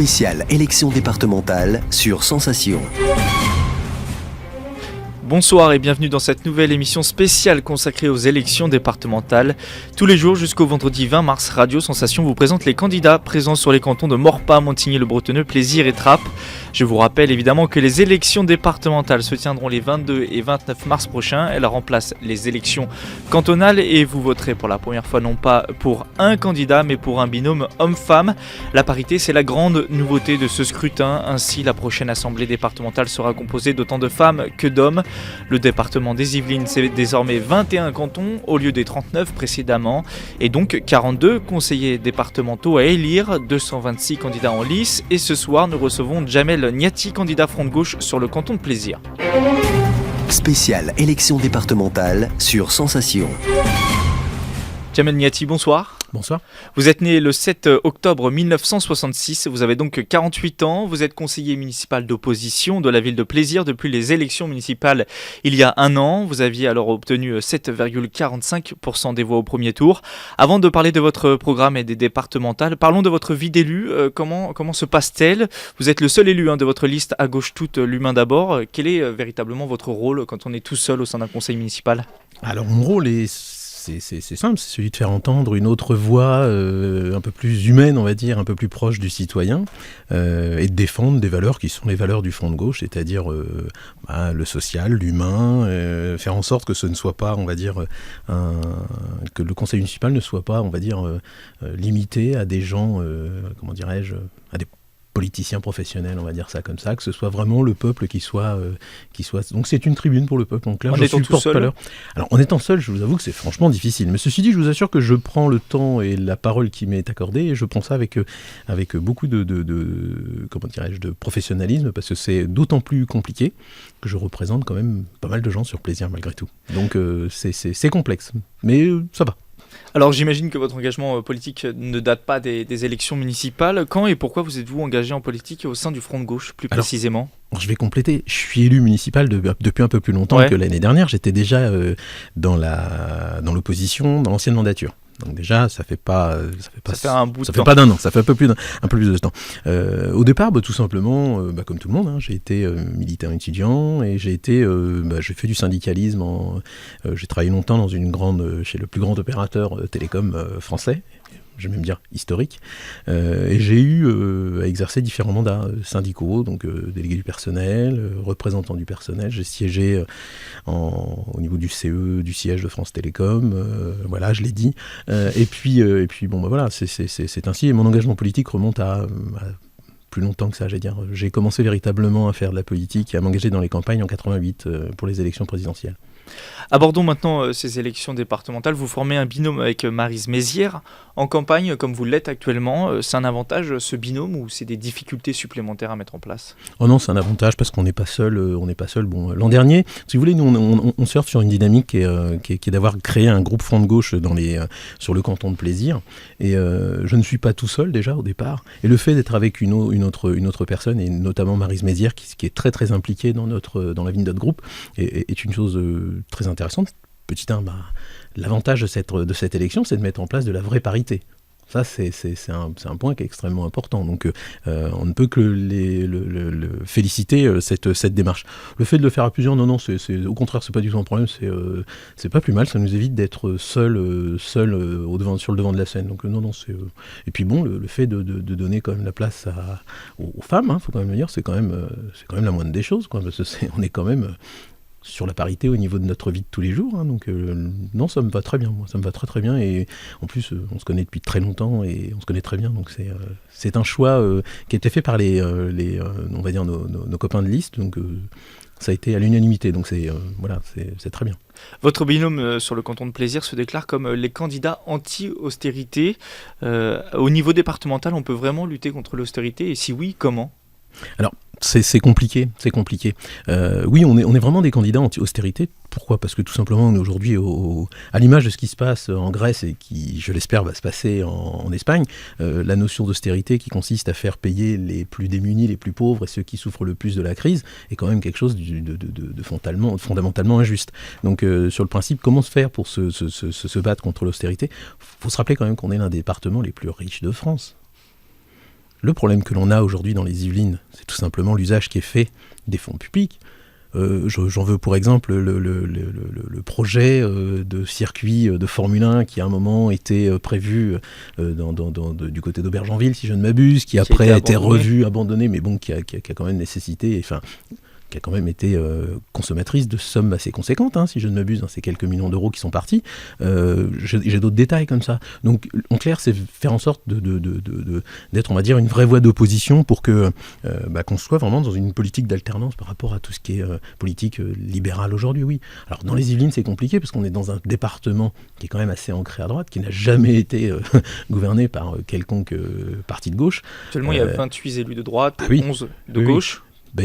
Spéciale élection départementale sur Sensation. Bonsoir et bienvenue dans cette nouvelle émission spéciale consacrée aux élections départementales. Tous les jours jusqu'au vendredi 20 mars, Radio Sensation vous présente les candidats présents sur les cantons de Maurepas, Montigny-le-Bretonneux, Plaisir et Trappes. Je vous rappelle évidemment que les élections départementales se tiendront les 22 et 29 mars prochains. Elles remplacent les élections cantonales et vous voterez pour la première fois non pas pour un candidat mais pour un binôme homme-femme. La parité, c'est la grande nouveauté de ce scrutin. Ainsi, la prochaine assemblée départementale sera composée d'autant de femmes que d'hommes. Le département des Yvelines, c'est désormais 21 cantons au lieu des 39 précédemment et donc 42 conseillers départementaux à élire, 226 candidats en lice et ce soir nous recevons Jamel Niati, candidat Front de Gauche sur le canton de Plaisir. Spéciale élection départementale sur Sensation. Jamel Niati, bonsoir. Bonsoir. Vous êtes né le 7 octobre 1966, vous avez donc 48 ans, vous êtes conseiller municipal d'opposition de la ville de Plaisir depuis les élections municipales il y a un an. Vous aviez alors obtenu 7,45% des voix au premier tour. Avant de parler de votre programme et des départementales, parlons de votre vie d'élu. Comment se passe-t-elle ? Vous êtes le seul élu de votre liste à gauche toute, l'humain d'abord. Quel est véritablement votre rôle quand on est tout seul au sein d'un conseil municipal ? Alors mon rôle c'est simple, c'est celui de faire entendre une autre voix un peu plus humaine, on va dire, un peu plus proche du citoyen, et de défendre des valeurs qui sont les valeurs du Front de Gauche, c'est-à-dire le social, l'humain, faire en sorte que ce ne soit pas, on va dire, que le conseil municipal ne soit pas, on va dire, limité à des gens, à des politiciens professionnels, on va dire ça comme ça, que ce soit vraiment le peuple qui soit... Donc c'est une tribune pour le peuple, en clair. En étant tout seul. Alors en étant seul, je vous avoue que c'est franchement difficile. Mais ceci dit, je vous assure que je prends le temps et la parole qui m'est accordée, et je prends ça avec beaucoup de professionnalisme, parce que c'est d'autant plus compliqué que je représente quand même pas mal de gens sur Plaisir malgré tout. Donc c'est complexe, mais ça va. Alors j'imagine que votre engagement politique ne date pas des élections municipales. Quand et pourquoi vous êtes-vous engagé en politique au sein du Front de Gauche, plus précisément ? Alors, je vais compléter. Je suis élu municipal depuis un peu plus longtemps que l'année dernière. J'étais déjà dans l'opposition dans l'ancienne mandature. Donc déjà, ça fait pas d'un an, ça fait un peu plus de temps. Au départ, tout simplement, comme tout le monde, j'ai été militant étudiant et j'ai fait du syndicalisme. J'ai travaillé longtemps chez le plus grand opérateur télécom français. Je vais même dire historique, et j'ai eu à exercer différents mandats syndicaux, donc délégué du personnel, représentant du personnel. J'ai siégé au niveau du CE, du siège de France Télécom, voilà, je l'ai dit. Et puis voilà, c'est ainsi. Et mon engagement politique remonte à plus longtemps que ça, j'allais dire. J'ai commencé véritablement à faire de la politique et à m'engager dans les campagnes en 88 pour les élections présidentielles. Abordons maintenant ces élections départementales. Vous formez un binôme avec Maryse Mézières. En campagne, comme vous l'êtes actuellement, c'est un avantage ce binôme ou c'est des difficultés supplémentaires à mettre en place ? Oh non, c'est un avantage parce qu'on n'est pas seul. Bon, l'an dernier, si vous voulez, nous on surfe sur une dynamique qui est d'avoir créé un groupe Front de Gauche sur le canton de Plaisir. Et je ne suis pas tout seul déjà au départ. Et le fait d'être avec une autre personne, et notamment Maryse Mézières, qui est très très impliquée dans la vie de notre groupe, est une chose très intéressante. L'avantage de cette élection, c'est de mettre en place de la vraie parité. Ça, c'est un point qui est extrêmement important. Donc, on ne peut que le féliciter cette démarche. Le fait de le faire à plusieurs, non, au contraire, c'est pas du tout un problème. C'est pas plus mal. Ça nous évite d'être seul sur le devant de la scène. Donc, non, c'est. Et puis bon, le fait de donner quand même la place aux femmes, faut quand même le dire, c'est quand même la moindre des choses, quoi, parce que on est quand même sur la parité au niveau de notre vie de tous les jours, donc non, ça me va très bien, moi, ça me va très très bien, et en plus on se connaît depuis très longtemps et on se connaît très bien, donc c'est un choix qui a été fait par on va dire nos copains de liste, donc ça a été à l'unanimité, donc c'est très bien. Votre binôme sur le canton de Plaisir se déclare comme les candidats anti-austérité. Au niveau départemental, on peut vraiment lutter contre l'austérité, et si oui, comment ? Alors, c'est compliqué. Oui, on est vraiment des candidats anti-austérité. Pourquoi ? Parce que tout simplement, on est aujourd'hui à l'image de ce qui se passe en Grèce et qui, je l'espère, va se passer en Espagne. La notion d'austérité qui consiste à faire payer les plus démunis, les plus pauvres et ceux qui souffrent le plus de la crise est quand même quelque chose de fondamentalement injuste. Donc, sur le principe, comment se faire pour se battre contre l'austérité ? Il faut se rappeler quand même qu'on est l'un des départements les plus riches de France. Le problème que l'on a aujourd'hui dans les Yvelines, c'est tout simplement l'usage qui est fait des fonds publics. J'en veux pour exemple le projet de circuit de Formule 1 qui à un moment était prévu du côté d'Aubergenville, si je ne m'abuse, qui après a été revu, abandonné, mais bon, qui a quand même nécessité, enfin, qui a quand même été consommatrice de sommes assez conséquentes, si je ne m'abuse, c'est quelques millions d'euros qui sont partis. J'ai d'autres détails comme ça. Donc, en clair, c'est faire en sorte d'être, on va dire, une vraie voie d'opposition pour qu'on soit vraiment dans une politique d'alternance par rapport à tout ce qui est politique libérale aujourd'hui, oui. Alors, dans les Yvelines, c'est compliqué parce qu'on est dans un département qui est quand même assez ancré à droite, qui n'a jamais été gouverné par quelconque parti de gauche. Actuellement, il y a 28 élus de droite, 11 de gauche. Vous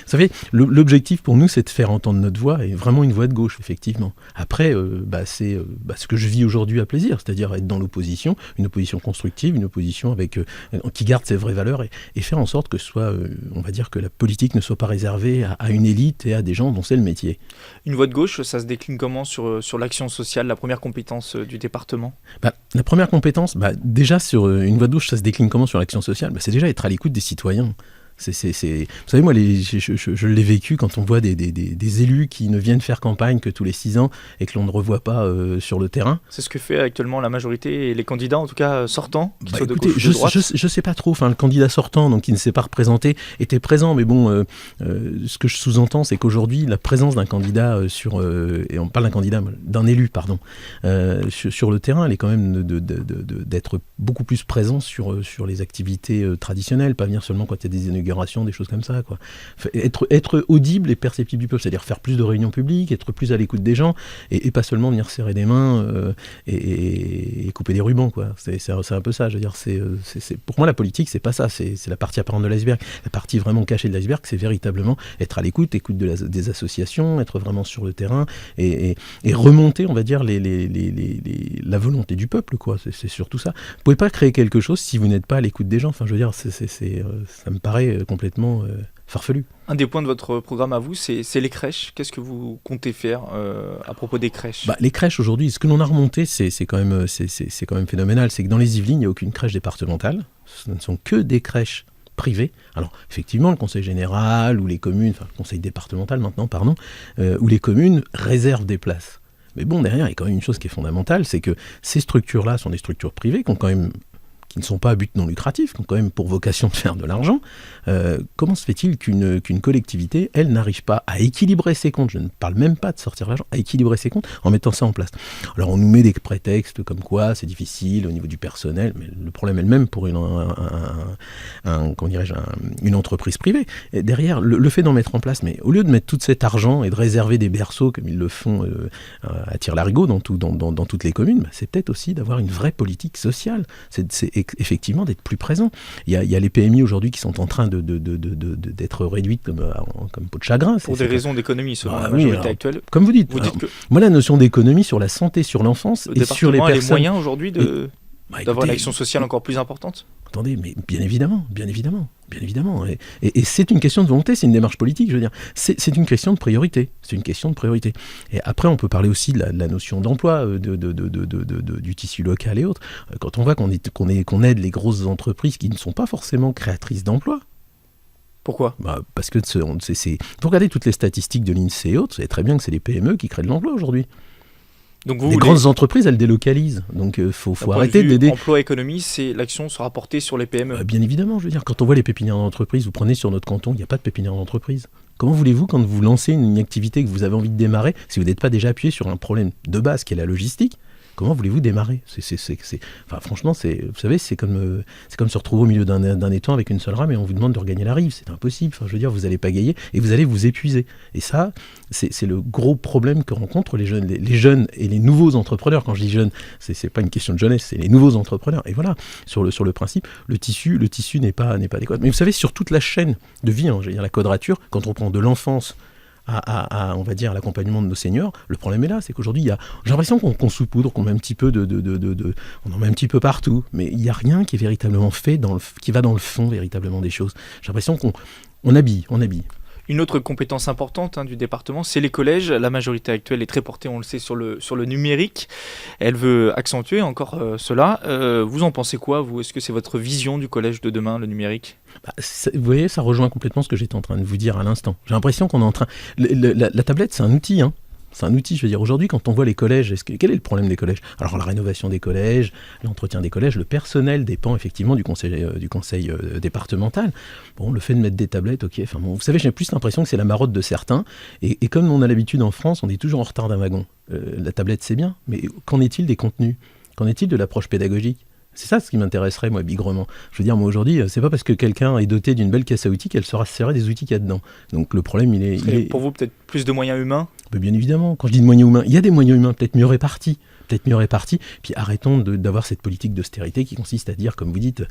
savez, l'objectif pour nous, c'est de faire entendre notre voix, et vraiment une voix de gauche, effectivement. Après, c'est ce que je vis aujourd'hui à plaisir, c'est-à-dire être dans l'opposition, une opposition constructive, une opposition qui garde ses vraies valeurs, et faire en sorte que on va dire que la politique ne soit pas réservée à une élite et à des gens dont c'est le métier. Une voix de gauche, ça se décline comment sur l'action sociale, la première compétence du département ? La première compétence, déjà sur une voix de gauche, ça se décline comment sur l'action sociale ? C'est déjà être à l'écoute des citoyens. Vous savez, moi, je l'ai vécu quand on voit des élus qui ne viennent faire campagne que tous les 6 ans et que l'on ne revoit pas sur le terrain. C'est ce que fait actuellement la majorité et les candidats, en tout cas sortants, qui soient de gauche ou de droite. Je sais pas trop. Le candidat sortant, donc qui ne s'est pas représenté, était présent. Mais bon, ce que je sous-entends, c'est qu'aujourd'hui, la présence d'un candidat et on parle d'un élu, pardon, sur le terrain, elle est quand même d'être beaucoup plus présent sur les activités traditionnelles, pas venir seulement quand il y a des inaugurations, des choses comme ça, quoi. Être audible et perceptible du peuple, c'est-à-dire faire plus de réunions publiques, être plus à l'écoute des gens, et pas seulement venir serrer des mains et couper des rubans, quoi. C'est un peu ça, je veux dire. Pour moi, la politique, c'est pas ça, c'est la partie apparente de l'iceberg. La partie vraiment cachée de l'iceberg, c'est véritablement être à l'écoute des associations, être vraiment sur le terrain, et remonter, on va dire, la volonté du peuple, quoi. C'est surtout ça. Vous pouvez pas créer quelque chose si vous n'êtes pas à l'écoute des gens. Enfin, je veux dire, ça me paraît complètement farfelu. Un des points de votre programme à vous, c'est les crèches. Qu'est-ce que vous comptez faire à propos des crèches ? Les crèches aujourd'hui, ce que l'on a remonté, c'est quand même phénoménal. C'est que dans les Yvelines, il n'y a aucune crèche départementale. Ce ne sont que des crèches privées. Alors, effectivement, le conseil général ou les communes, le conseil départemental maintenant, pardon, où les communes réservent des places. Mais bon, derrière, il y a quand même une chose qui est fondamentale, c'est que ces structures-là sont des structures privées qui ne sont pas à but non lucratif, qui ont quand même pour vocation de faire de l'argent. Comment se fait-il qu'une collectivité, elle, n'arrive pas à équilibrer ses comptes ? Je ne parle même pas de sortir l'argent, à équilibrer ses comptes en mettant ça en place. Alors on nous met des prétextes comme quoi c'est difficile au niveau du personnel, mais le problème est le même pour une entreprise privée. Et derrière, le fait d'en mettre en place, mais au lieu de mettre tout cet argent et de réserver des berceaux comme ils le font à tire-larigot dans toutes les communes, c'est peut-être aussi d'avoir une vraie politique sociale. C'est effectivement d'être plus présent. Il y a les PMI aujourd'hui qui sont en train d'être réduites comme peau de chagrin. Pour des raisons d'économie, selon la majorité actuelle. Comme vous dites que moi, la notion d'économie sur la santé, sur l'enfance et sur les personnes... Le département a les moyens aujourd'hui d'avoir une action sociale encore plus importante ? Attendez, mais bien évidemment. Et c'est une question de volonté, c'est une démarche politique, je veux dire. C'est une question de priorité. Et après, on peut parler aussi de la notion d'emploi, du tissu local et autres. Quand on voit qu'on aide les grosses entreprises qui ne sont pas forcément créatrices d'emplois. Pourquoi ? Parce que vous regardez toutes les statistiques de l'INSEE et autres, vous savez très bien que c'est les PME qui créent de l'emploi aujourd'hui. Donc les grandes entreprises, elles délocalisent. Donc faut arrêter d'aider. Emploi, économie, l'action sera portée sur les PME. Bien évidemment, je veux dire, quand on voit les pépinières d'entreprise, vous prenez sur notre canton, il n'y a pas de pépinière d'entreprise. Comment voulez-vous, quand vous lancez une activité que vous avez envie de démarrer, si vous n'êtes pas déjà appuyé sur un problème de base qui est la logistique, comment voulez-vous démarrer ? Franchement, vous savez, c'est comme se retrouver au milieu d'un étang avec une seule rame et on vous demande de regagner la rive. C'est impossible. Je veux dire, vous n'allez pas gagner et vous allez vous épuiser. Et ça, c'est le gros problème que rencontrent les jeunes et les nouveaux entrepreneurs. Quand je dis jeunes, c'est pas une question de jeunesse, c'est les nouveaux entrepreneurs. Et voilà, sur le principe, le tissu n'est pas adéquat. Mais vous savez, sur toute la chaîne de vie, je veux dire la quadrature, quand on prend de l'enfance on va dire, l'accompagnement de nos seniors, le problème est là, c'est qu'aujourd'hui, j'ai l'impression qu'on saupoudre, qu'on met un petit peu on en met un petit peu partout, mais il n'y a rien qui est véritablement fait, qui va dans le fond véritablement des choses. J'ai l'impression qu'on habille. Une autre compétence importante du département, c'est les collèges. La majorité actuelle est très portée, on le sait, sur le numérique. Elle veut accentuer encore cela. Vous en pensez quoi, vous ? Est-ce que c'est votre vision du collège de demain, le numérique ? Vous voyez, ça rejoint complètement ce que j'étais en train de vous dire à l'instant. J'ai l'impression qu'on est en train... La tablette, c'est un outil, C'est un outil, je veux dire, aujourd'hui, quand on voit les collèges, quel est le problème des collèges ? Alors, la rénovation des collèges, l'entretien des collèges, le personnel dépend effectivement du conseil départemental. Bon, le fait de mettre des tablettes, ok, enfin bon, vous savez, j'ai plus l'impression que c'est la marotte de certains, et comme on a l'habitude en France, on est toujours en retard d'un wagon. La tablette, c'est bien, mais qu'en est-il des contenus ? Qu'en est-il de l'approche pédagogique ? C'est ça ce qui m'intéresserait, moi, bigrement. Je veux dire, moi, aujourd'hui, c'est pas parce que quelqu'un est doté d'une belle caisse à outils qu'elle saura se servir des outils qu'il y a dedans. Donc, le problème, il est... Pour vous, peut-être plus de moyens humains ? Bien évidemment. Quand je dis de moyens humains, il y a des moyens humains peut-être mieux répartis. Puis arrêtons d'avoir cette politique d'austérité qui consiste à dire, comme vous dites,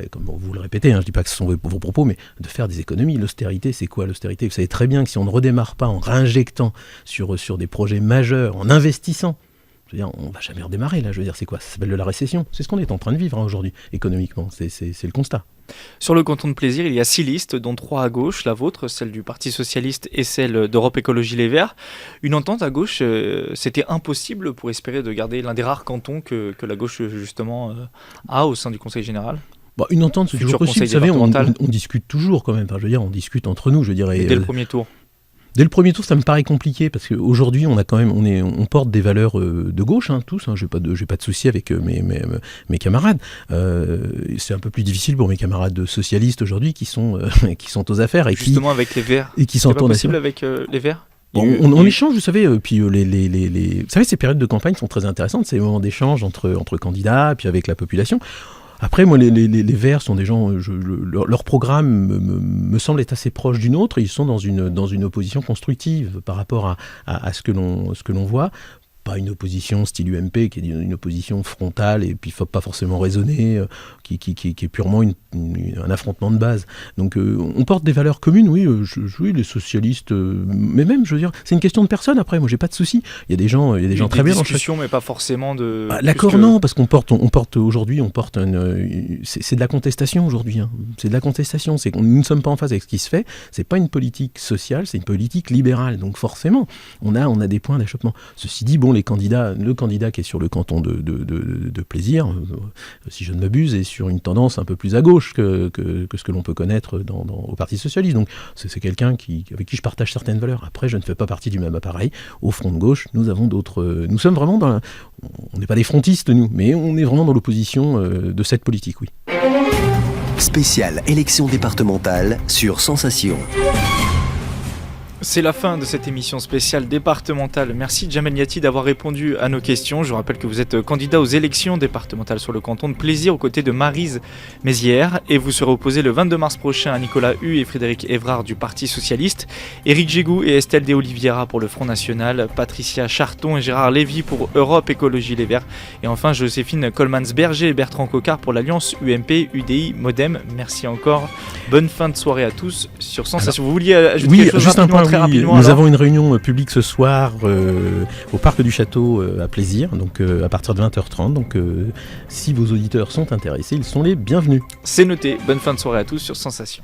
comme vous le répétez, je ne dis pas que ce sont vos propos, mais de faire des économies. L'austérité, c'est quoi l'austérité ? Vous savez très bien que si on ne redémarre pas en réinjectant sur des projets majeurs, en investissant, je veux dire, on ne va jamais redémarrer là. Je veux dire, c'est quoi ? Ça s'appelle de la récession. C'est ce qu'on est en train de vivre aujourd'hui, économiquement. C'est le constat. Sur le canton de Plaisir, il y a 6 listes, dont 3 à gauche, la vôtre, celle du Parti Socialiste et celle d'Europe Écologie Les Verts. Une entente à gauche, c'était impossible pour espérer de garder l'un des rares cantons que la gauche, justement, a au sein du Conseil général ? Une entente, c'est toujours possible. Vous savez, on discute toujours quand même. Enfin, je veux dire, on discute entre nous, je dirais. Dès le premier tour. Dès le premier tour, ça me paraît compliqué parce qu'aujourd'hui, on porte des valeurs de gauche, tous. J'ai pas de souci avec mes camarades. C'est un peu plus difficile pour mes camarades socialistes aujourd'hui qui sont aux affaires et justement avec les Verts. Et qui c'est pas possible avec les Verts. On échange, vous savez, puis vous savez, ces périodes de campagne sont très intéressantes. C'est les moments d'échange entre candidats, puis avec la population. Après, moi, les Verts sont des gens... leur programme me semble être assez proche du nôtre. Ils sont dans une opposition constructive par rapport à ce que l'on voit. Pas une opposition style UMP, qui est une opposition frontale et puis pas forcément raisonnée, qui est purement un affrontement de base. Donc on porte des valeurs communes, oui, les socialistes, mais même, je veux dire, c'est une question de personne. Après, moi, j'ai pas de souci. Il y a des gens très bien. Discussion, mais pas forcément de. L'accord, non, parce qu'on porte aujourd'hui, c'est de la contestation aujourd'hui. C'est de la contestation. C'est nous ne sommes pas en phase avec ce qui se fait. C'est pas une politique sociale, c'est une politique libérale. Donc forcément, on a des points d'achoppement. Ceci dit, bon. Le candidat qui est sur le canton de Plaisir, si je ne m'abuse, est sur une tendance un peu plus à gauche que ce que l'on peut connaître au Parti Socialiste. Donc c'est quelqu'un avec qui je partage certaines valeurs. Après, je ne fais pas partie du même appareil. Au front de gauche, nous avons d'autres... Nous sommes vraiment on n'est pas des frontistes, nous, mais on est vraiment dans l'opposition de cette politique, oui. Spéciale élection départementale sur Sensation. C'est la fin de cette émission spéciale départementale. Merci Djamel Niati d'avoir répondu à nos questions. Je vous rappelle que vous êtes candidat aux élections départementales sur le canton de Plaisir aux côtés de Maryse Mézières et vous serez opposé le 22 mars prochain à Nicolas Hu et Frédéric Évrard du Parti Socialiste, Éric Gégou et Estelle de Oliveira pour le Front National, Patricia Charton et Gérard Lévy pour Europe Écologie Les Verts et enfin Joséphine Colmans-Berger et Bertrand Coquart pour l'Alliance UMP UDI Modem. Merci encore. Bonne fin de soirée à tous sur Sensation. Vous vouliez ajouter quelque chose rapidement, très rapidement, nous avons une réunion publique ce soir au Parc du Château à Plaisir, donc à partir de 20h30. Donc si vos auditeurs sont intéressés, ils sont les bienvenus. C'est noté. Bonne fin de soirée à tous sur Sensation.